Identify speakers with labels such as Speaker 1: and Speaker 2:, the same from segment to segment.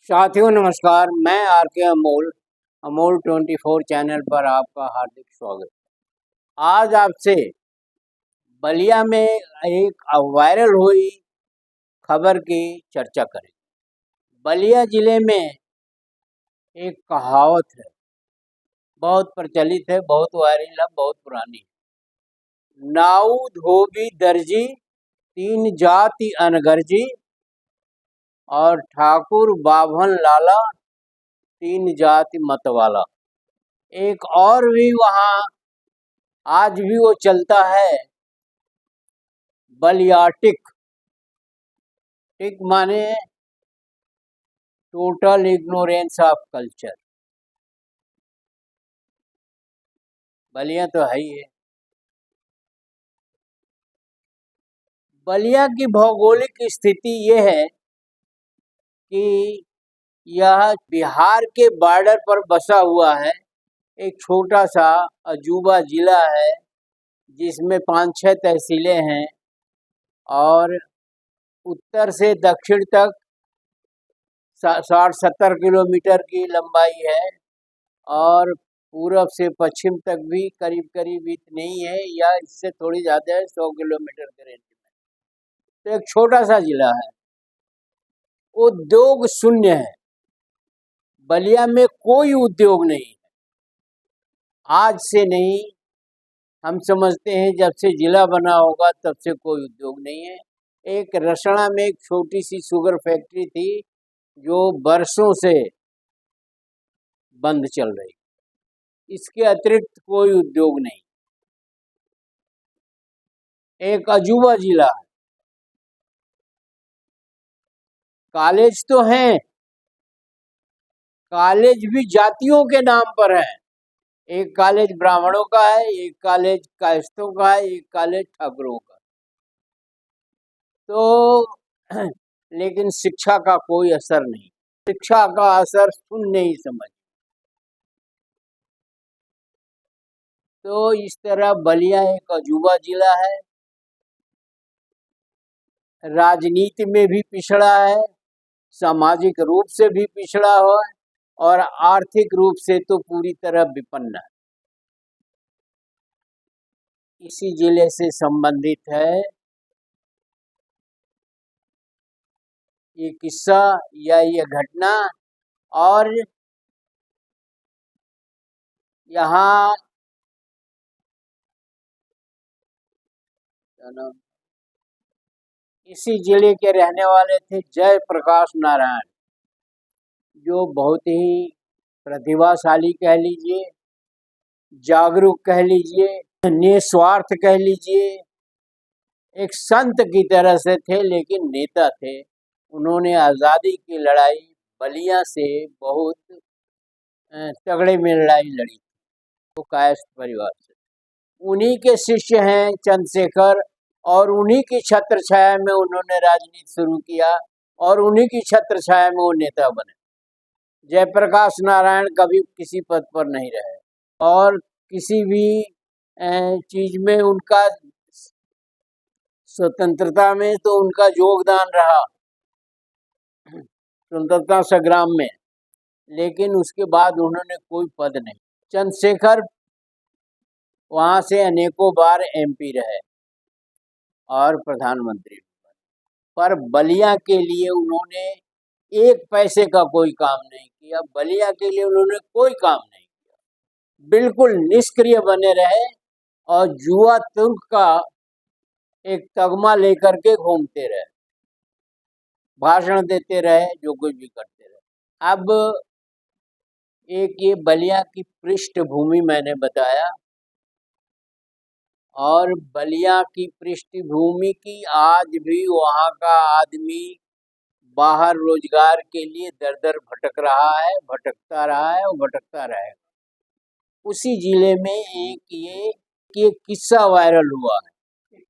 Speaker 1: साथियों नमस्कार, मैं आर के अमोल अमोल 24 चैनल पर आपका हार्दिक स्वागत। आज आपसे बलिया में एक वायरल हुई खबर की चर्चा करें। बलिया जिले में एक कहावत है, बहुत प्रचलित है, बहुत वायरल है, बहुत पुरानी है। नाऊ धोबी दर्जी तीन जाति अनगर्जी और ठाकुर बाभन लाला तीन जाति मतवाला। एक और भी वहाँ आज भी वो चलता है, बलियाटिक। टिक माने total ignorance of culture. Ballia तो है ही है। बलिया की भौगोलिक स्थिति ये है कि यह बिहार के बॉर्डर पर बसा हुआ है। एक छोटा सा अजूबा जिला है जिसमें 5-6 तहसीलें हैं और उत्तर से दक्षिण तक 60-70 किलोमीटर की लंबाई है और पूरब से पश्चिम तक भी करीब करीब इतनी ही है या इससे थोड़ी ज़्यादा है, 100 किलोमीटर के रेंज में। तो एक छोटा सा जिला है, उद्योग शून्य है। बलिया में कोई उद्योग नहीं है। आज से नहीं, हम समझते हैं जब से जिला बना होगा तब से कोई उद्योग नहीं है। एक रसना में एक छोटी सी शुगर फैक्ट्री थी जो बरसों से बंद चल रही। इसके अतिरिक्त कोई उद्योग नहीं। एक अजूबा जिला है। कॉलेज तो हैं, कॉलेज भी जातियों के नाम पर है। एक कॉलेज ब्राह्मणों का है, एक कॉलेज कायस्थों का है, एक कॉलेज ठाकुरों का। तो लेकिन शिक्षा का कोई असर नहीं। शिक्षा का असर शून्य ही समझ। तो इस तरह बलिया एक अजूबा जिला है। राजनीति में भी पिछड़ा है, सामाजिक रूप से भी पिछड़ा हुआ है और आर्थिक रूप से तो पूरी तरह विपन्न है। इसी जिले से संबंधित है ये किस्सा या ये घटना। और यहाँ इसी जिले के रहने वाले थे जय प्रकाश नारायण, जो बहुत ही प्रतिभाशाली कह लीजिए, जागरूक कह लीजिए, निस्वार्थ कह लीजिए, एक संत की तरह से थे लेकिन नेता थे। उन्होंने आज़ादी की लड़ाई बलिया से बहुत तगड़े में लड़ाई लड़ी, तो कायस्थ परिवार से। उन्हीं के शिष्य हैं चंद्रशेखर और उन्हीं की छत्र छाया में उन्होंने राजनीति शुरू किया और उन्हीं की छत्र छाया में वो नेता बने। जयप्रकाश नारायण कभी किसी पद पर नहीं रहे और किसी भी चीज में उनका, स्वतंत्रता में तो उनका योगदान रहा, स्वतंत्रता संग्राम में, लेकिन उसके बाद उन्होंने कोई पद नहीं। चंद्रशेखर वहां से अनेकों बार एमपी रहे और प्रधानमंत्री, पर बलिया के लिए उन्होंने एक पैसे का कोई काम नहीं किया। बलिया के लिए उन्होंने कोई काम नहीं किया, बिल्कुल निष्क्रिय बने रहे और जुआ तुर्क का एक तगमा लेकर के घूमते रहे, भाषण देते रहे, जो कुछ भी करते रहे। अब एक ये बलिया की पृष्ठभूमि मैंने बताया और बलिया की पृष्ठभूमि की आज भी वहाँ का आदमी बाहर रोजगार के लिए दर दर भटक रहा है, भटकता रहा है और भटकता रहेगा। उसी जिले में एक किस्सा वायरल हुआ है।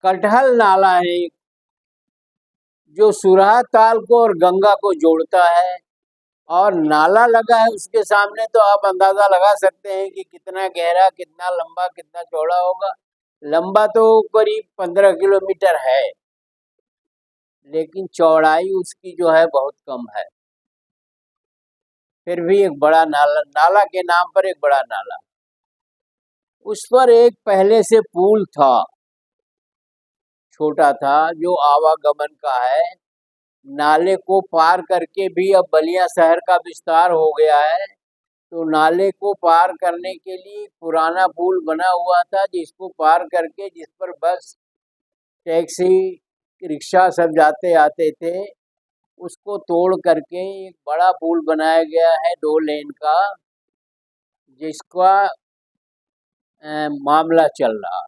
Speaker 1: कटहल नाला है जो सुरहा ताल को और गंगा को जोड़ता है और नाला लगा है उसके सामने, तो आप अंदाजा लगा सकते हैं कि कितना गहरा, कितना लंबा, कितना चौड़ा होगा। लंबा तो करीब 15 किलोमीटर है, लेकिन चौड़ाई उसकी जो है बहुत कम है। फिर भी एक बड़ा नाला, नाला के नाम पर एक बड़ा नाला, उस पर एक पहले से पुल था, छोटा था, जो आवागमन का है। नाले को पार करके भी अब बलिया शहर का विस्तार हो गया है, तो नाले को पार करने के लिए पुराना पुल बना हुआ था, जिसको पार करके, जिस पर बस, टैक्सी, रिक्शा सब जाते आते थे, उसको तोड़ करके एक बड़ा पुल बनाया गया है 2 लेन का, जिसका मामला चल रहा।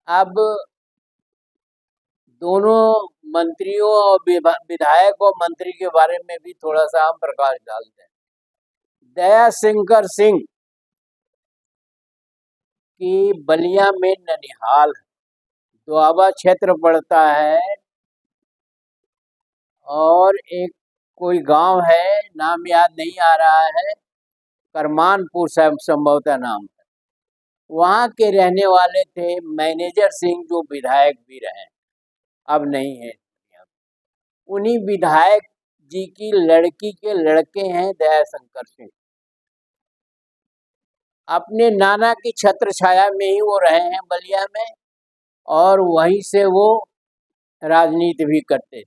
Speaker 1: अब दोनों मंत्रियों और विधायक और मंत्री के बारे में भी थोड़ा सा हम प्रकाश डालते हैं। दया शंकर सिंह की बलिया में ननिहाल दोआबा क्षेत्र पड़ता है, और एक कोई गांव है, नाम याद नहीं आ रहा है, करमानपुर संभवतः नाम है। वहाँ के रहने वाले थे मैनेजर सिंह, जो विधायक भी रहे, अब नहीं है। उन्हीं विधायक जी की लड़की के लड़के हैं दया शंकर सिंह। अपने नाना की छत्र छाया में ही वो रहे हैं बलिया में, और वहीं से वो राजनीति भी करते थे।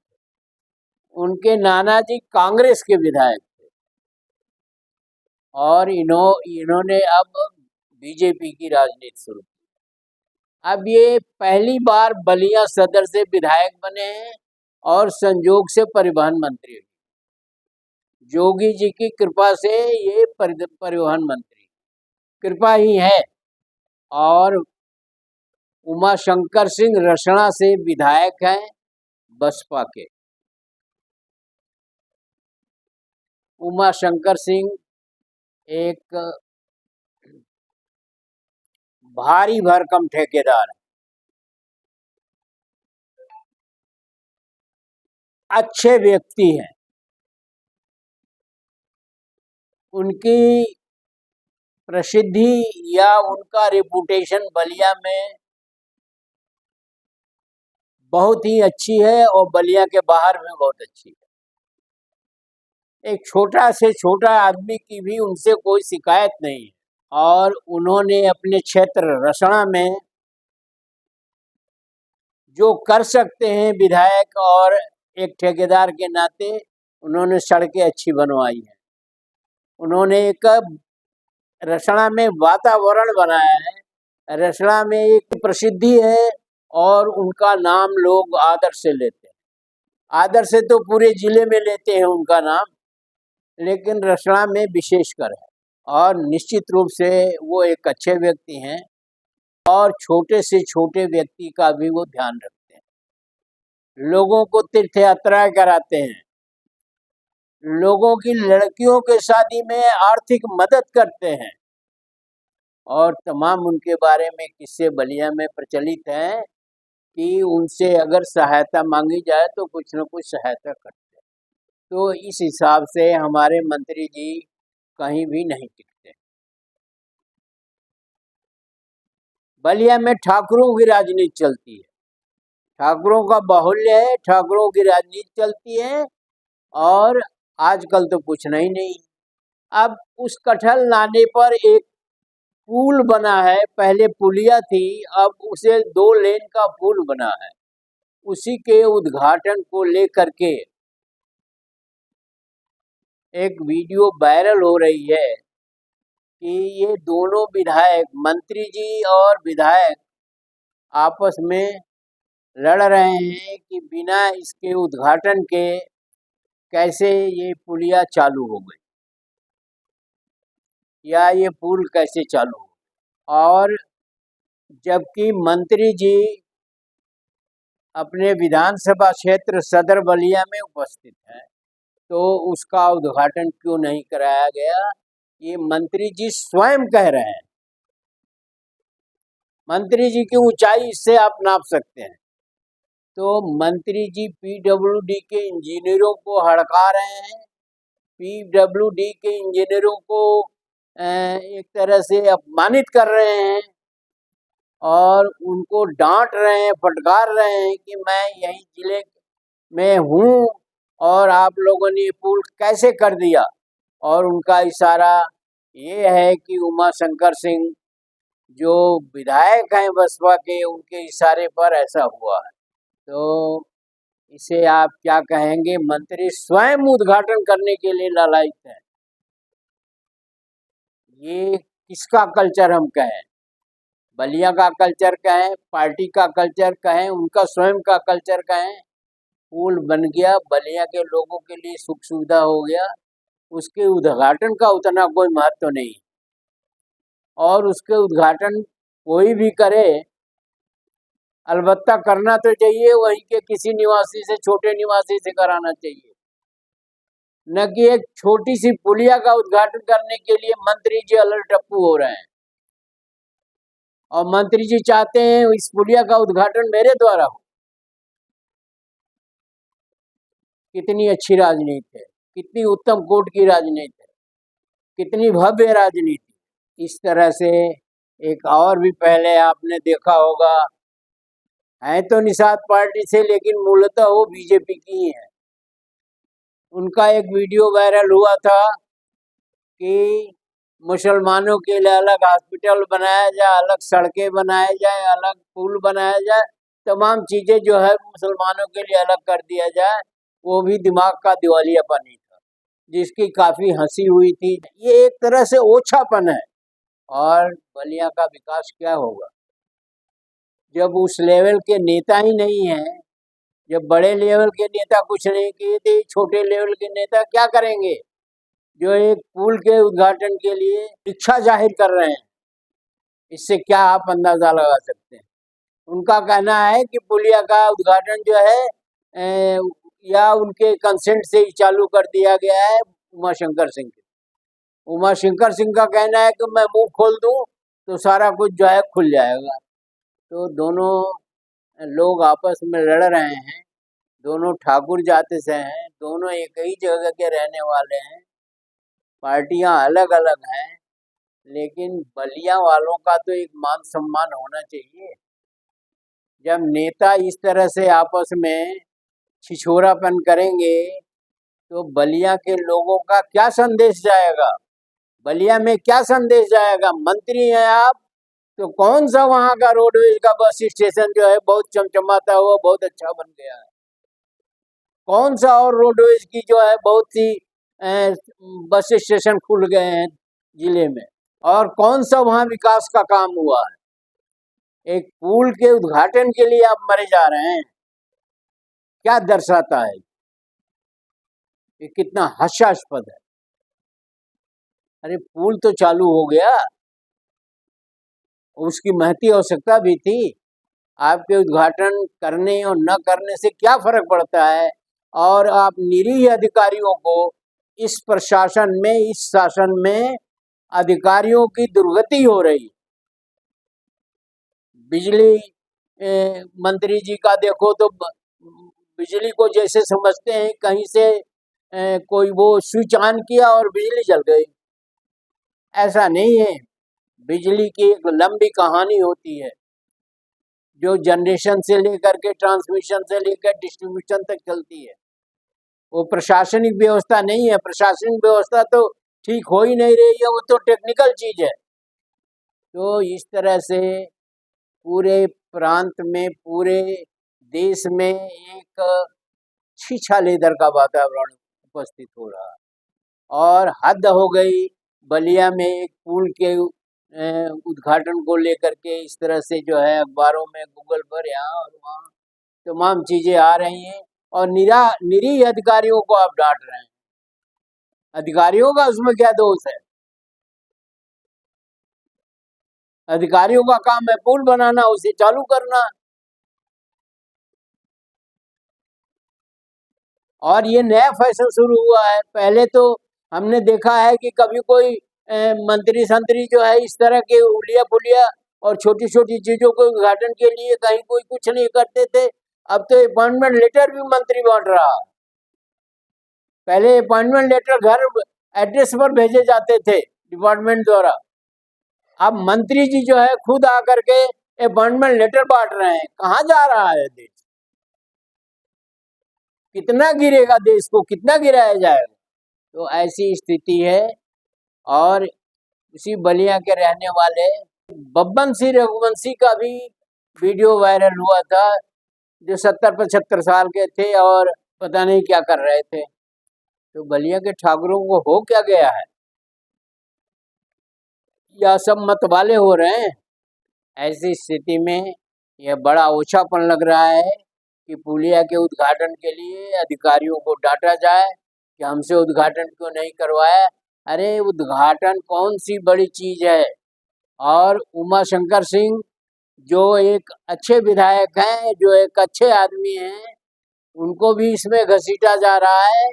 Speaker 1: उनके नाना जी कांग्रेस के विधायक थे, और इन्होंने अब बीजेपी की राजनीति शुरू की। अब ये पहली बार बलिया सदर से विधायक बने हैं, और संजोग से परिवहन मंत्री। योगी जी की कृपा से ये परिवहन मंत्री कृपा ही है। और उमा शंकर सिंह रसना से विधायक हैं बसपा के। उमा शंकर सिंह एक भारी भरकम ठेकेदार है, अच्छे व्यक्ति हैं। उनकी प्रसिद्धि या उनका रेपुटेशन बलिया में बहुत ही अच्छी है, और बलिया के बाहर भी बहुत अच्छी है। एक छोटा से छोटा आदमी की भी उनसे कोई शिकायत नहीं है, और उन्होंने अपने क्षेत्र रसना में जो कर सकते हैं विधायक और एक ठेकेदार के नाते, उन्होंने सड़कें अच्छी बनवाई हैं। उन्होंने एक रसना में वातावरण बनाया है। रसना में एक प्रसिद्धि है, और उनका नाम लोग आदर से लेते हैं। आदर से तो पूरे जिले में लेते हैं उनका नाम, लेकिन रसना में विशेषकर है। और निश्चित रूप से वो एक अच्छे व्यक्ति हैं, और छोटे से छोटे व्यक्ति का भी वो ध्यान रखते हैं। लोगों को तीर्थ यात्रा कराते हैं, लोगों की लड़कियों के शादी में आर्थिक मदद करते हैं, और तमाम उनके बारे में किस्से बलिया में प्रचलित हैं कि उनसे अगर सहायता मांगी जाए तो कुछ न कुछ सहायता करते हैं। तो इस हिसाब से हमारे मंत्री जी कहीं भी नहीं टिकते। बलिया में ठाकुरों की राजनीति चलती है, ठाकुरों का बाहुल्य है, ठाकुरों की राजनीति चलती है, और आजकल तो पूछना ही नहीं। अब उस कटहल नाले पर एक पुल बना है, पहले पुलिया थी, अब उसे 2 लेन का पुल बना है। उसी के उद्घाटन को लेकर के एक वीडियो वायरल हो रही है कि ये दोनों विधायक, मंत्री जी और विधायक, आपस में लड़ रहे हैं कि बिना इसके उद्घाटन के कैसे ये पुलिया चालू हो गई, या ये पुल कैसे चालू हो। और जबकि मंत्री जी अपने विधानसभा क्षेत्र सदर बलिया में उपस्थित हैं, तो उसका उद्घाटन क्यों नहीं कराया गया, ये मंत्री जी स्वयं कह रहे हैं। मंत्री जी की ऊंचाई इससे आप नाप सकते हैं। तो मंत्री जी पीडब्ल्यूडी के इंजीनियरों को हड़का रहे हैं, पीडब्ल्यूडी के इंजीनियरों को एक तरह से अपमानित कर रहे हैं, और उनको डांट रहे हैं, फटकार रहे हैं कि मैं यही जिले में हूँ, और आप लोगों ने ये पुल कैसे कर दिया। और उनका इशारा ये है कि उमा शंकर सिंह जो विधायक हैं बसपा के, उनके इशारे पर ऐसा हुआ है। तो इसे आप क्या कहेंगे? मंत्री स्वयं उद्घाटन करने के लिए लालायित हैं। ये किसका कल्चर हम कहें? बलिया का कल्चर कहें, पार्टी का कल्चर कहें, उनका स्वयं का कल्चर कहें। पुल बन गया, बलिया के लोगों के लिए सुख सुविधा हो गया, उसके उद्घाटन का उतना कोई महत्व नहीं। और उसके उद्घाटन कोई भी करे, अलबत्ता करना तो चाहिए वहीं के किसी निवासी से, छोटे निवासी से कराना चाहिए, न कि एक छोटी सी पुलिया का उद्घाटन करने के लिए मंत्री जी अलल टप्पू हो रहे हैं। और मंत्री जी चाहते हैं इस पुलिया का उद्घाटन मेरे द्वारा हो। कितनी अच्छी राजनीति है, कितनी उत्तम कोट की राजनीति है, कितनी भव्य राजनीति। इस तरह से एक और भी पहले आपने देखा होगा, है तो निषाद पार्टी से लेकिन मूलतः वो बीजेपी की ही है। उनका एक वीडियो वायरल हुआ था कि मुसलमानों के लिए अलग हॉस्पिटल बनाया जाए, अलग सड़कें बनाया जाए, अलग पुल बनाया जाए, तमाम चीजें जो है मुसलमानों के लिए अलग कर दिया जाए। वो भी दिमाग का दिवालियापन ही था, जिसकी काफी हंसी हुई थी। ये एक तरह से ओछापन है। और बलिया का विकास क्या होगा जब उस लेवल के नेता ही नहीं है? जब बड़े लेवल के नेता कुछ नहीं किए थे, छोटे लेवल के नेता क्या करेंगे जो एक पुल के उद्घाटन के लिए इच्छा जाहिर कर रहे हैं? इससे क्या आप अंदाजा लगा सकते हैं? उनका कहना है कि पुलिया का उद्घाटन जो है या उनके कंसेंट से ही चालू कर दिया गया है उमा शंकर सिंह के। उमा शंकर सिंह का कहना है कि मैं मुंह खोल दूं तो सारा कुछ जो है खुल जाएगा। तो दोनों लोग आपस में लड़ रहे हैं, दोनों ठाकुर जाति से हैं, दोनों एक ही जगह के रहने वाले हैं, पार्टियां अलग अलग हैं, लेकिन बलिया वालों का तो एक मान सम्मान होना चाहिए। जब नेता इस तरह से आपस में छिछोरापन करेंगे तो बलिया के लोगों का क्या संदेश जाएगा? बलिया में क्या संदेश जाएगा? मंत्री हैं आप तो कौन सा वहां का रोडवेज का बस स्टेशन जो है बहुत चमचमाता हुआ बहुत अच्छा बन गया है? कौन सा और रोडवेज की जो है बहुत सी बस स्टेशन खुल गए हैं जिले में? और कौन सा वहां विकास का काम हुआ है? एक पुल के उद्घाटन के लिए आप मरे जा रहे हैं। क्या दर्शाता है? ये कितना हास्यास्पद है। अरे पुल तो चालू हो गया, उसकी महती आवश्यकता भी थी। आपके उद्घाटन करने और न करने से क्या फर्क पड़ता है? और आप निरीह अधिकारियों को इस प्रशासन में, इस शासन में अधिकारियों की दुर्गति हो रही। बिजली मंत्री जी का देखो तो बिजली को जैसे समझते हैं कहीं से कोई वो स्विच ऑन किया और बिजली जल गई। ऐसा नहीं है। बिजली की एक लंबी कहानी होती है जो जनरेशन से लेकर के ट्रांसमिशन से लेकर डिस्ट्रीब्यूशन तक चलती है। वो प्रशासनिक व्यवस्था नहीं है। प्रशासनिक व्यवस्था तो ठीक हो ही नहीं रही है, वो तो टेक्निकल चीज है। तो इस तरह से पूरे प्रांत में, पूरे देश में एक छीछा लेदर का वातावरण उपस्थित हो रहा है। और हद हो गई बलिया में एक पुल के उद्घाटन को लेकर के। इस तरह से जो है अखबारों में, गूगल पर, यहाँ और वहाँ तमाम चीजें आ रही हैं और निरीह अधिकारियों को आप डांट रहे हैं। अधिकारियों का उसमें क्या दोष है? अधिकारियों का काम है पुल बनाना, उसे चालू करना। और ये नया फैशन शुरू हुआ है। पहले तो हमने देखा है कि कभी कोई मंत्री संतरी जो है इस तरह के उलिया पुलिया और छोटी छोटी चीजों के उद्घाटन के लिए कहीं कोई कुछ नहीं करते थे। अब तो अपॉइंटमेंट लेटर भी मंत्री बांट रहा है। पहले अपॉइंटमेंट लेटर घर एड्रेस पर भेजे जाते थे डिपार्टमेंट द्वारा। अब मंत्री जी जो है खुद आकर के अपॉइंटमेंट लेटर बांट रहे हैं। कहाँ जा रहा है देश? कितना गिरेगा, देश को कितना गिराया जाएगा। तो ऐसी स्थिति है। और उसी बलिया के रहने वाले बब्बन सिंह रघुवंशी का भी वीडियो वायरल हुआ था, जो 70-75 साल के थे और पता नहीं क्या कर रहे थे। तो बलिया के ठाकुरों को हो क्या गया है, या सब मतवाले हो रहे हैं। ऐसी स्थिति में यह बड़ा ओछापन लग रहा है कि पुलिया के उद्घाटन के लिए अधिकारियों को डांटा जाए कि हमसे उद्घाटन क्यों नहीं करवाया। अरे उद्घाटन कौन सी बड़ी चीज है। और उमा शंकर सिंह जो एक अच्छे विधायक हैं, जो एक अच्छे आदमी हैं, उनको भी इसमें घसीटा जा रहा है।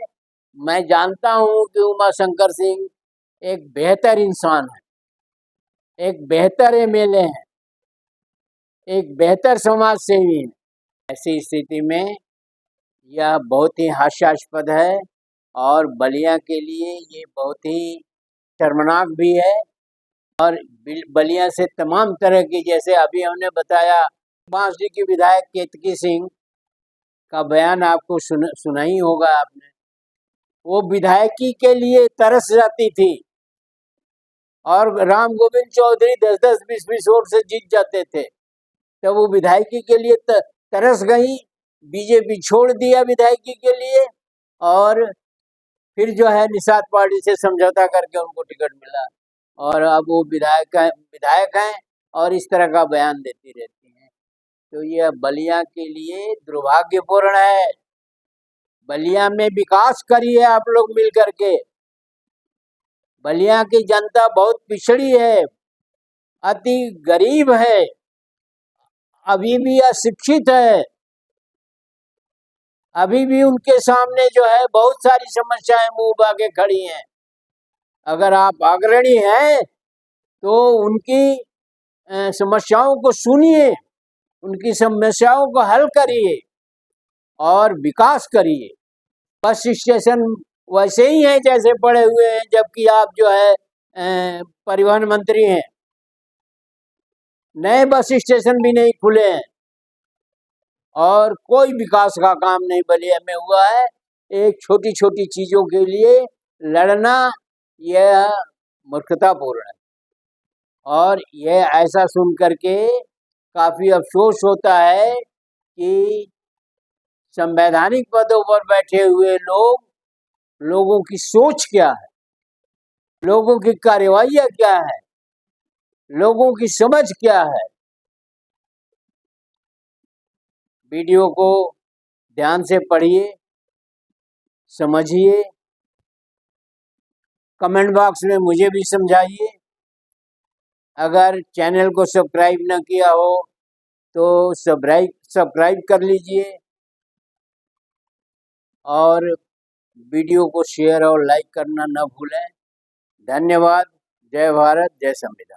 Speaker 1: मैं जानता हूं कि उमा शंकर सिंह एक बेहतर इंसान है, एक बेहतर एमएलए है, एक बेहतर समाज सेवी है। ऐसी स्थिति में यह बहुत ही हास्यास्पद है और बलिया के लिए ये बहुत ही शर्मनाक भी है। और बलिया से तमाम तरह की, जैसे अभी हमने बताया बांसडी की विधायक केतकी सिंह का बयान आपको सुना ही होगा आपने। वो विधायकी के लिए तरस जाती थी और राम गोविंद चौधरी 10-10, 20-20 वोट से जीत जाते थे। तो वो विधायकी के लिए तरस गई, बीजेपी छोड़ दिया विधायकी के लिए, और फिर जो है निषाद पार्टी से समझौता करके उनको टिकट मिला। और अब वो विधायक हैं और इस तरह का बयान देती रहती हैं। तो यह बलिया के लिए दुर्भाग्यपूर्ण है। बलिया में विकास करिए आप लोग मिल करके। बलिया की जनता बहुत पिछड़ी है, अति गरीब है, अभी भी अशिक्षित है, अभी भी उनके सामने जो है बहुत सारी समस्याएं मुंह आगे खड़ी हैं। अगर आप अग्रणी हैं तो उनकी समस्याओं को सुनिए, उनकी समस्याओं को हल करिए और विकास करिए। बस स्टेशन वैसे ही हैं जैसे पड़े हुए हैं, जबकि आप जो है परिवहन मंत्री हैं। नए बस स्टेशन भी नहीं खुले हैं और कोई विकास का काम नहीं बलिया में हुआ है। एक छोटी छोटी चीजों के लिए लड़ना यह मूर्खतापूर्ण है। और यह ऐसा सुन करके काफी अफसोस होता है कि संवैधानिक पदों पर बैठे हुए लोगों की सोच क्या है, लोगों की कार्यवाही क्या है, लोगों की समझ क्या है। वीडियो को ध्यान से पढ़िए, समझिए, कमेंट बॉक्स में मुझे भी समझाइए। अगर चैनल को सब्सक्राइब न किया हो तो सब्सक्राइब कर लीजिए और वीडियो को शेयर और लाइक करना न भूलें। धन्यवाद। जय भारत, जय संविधान।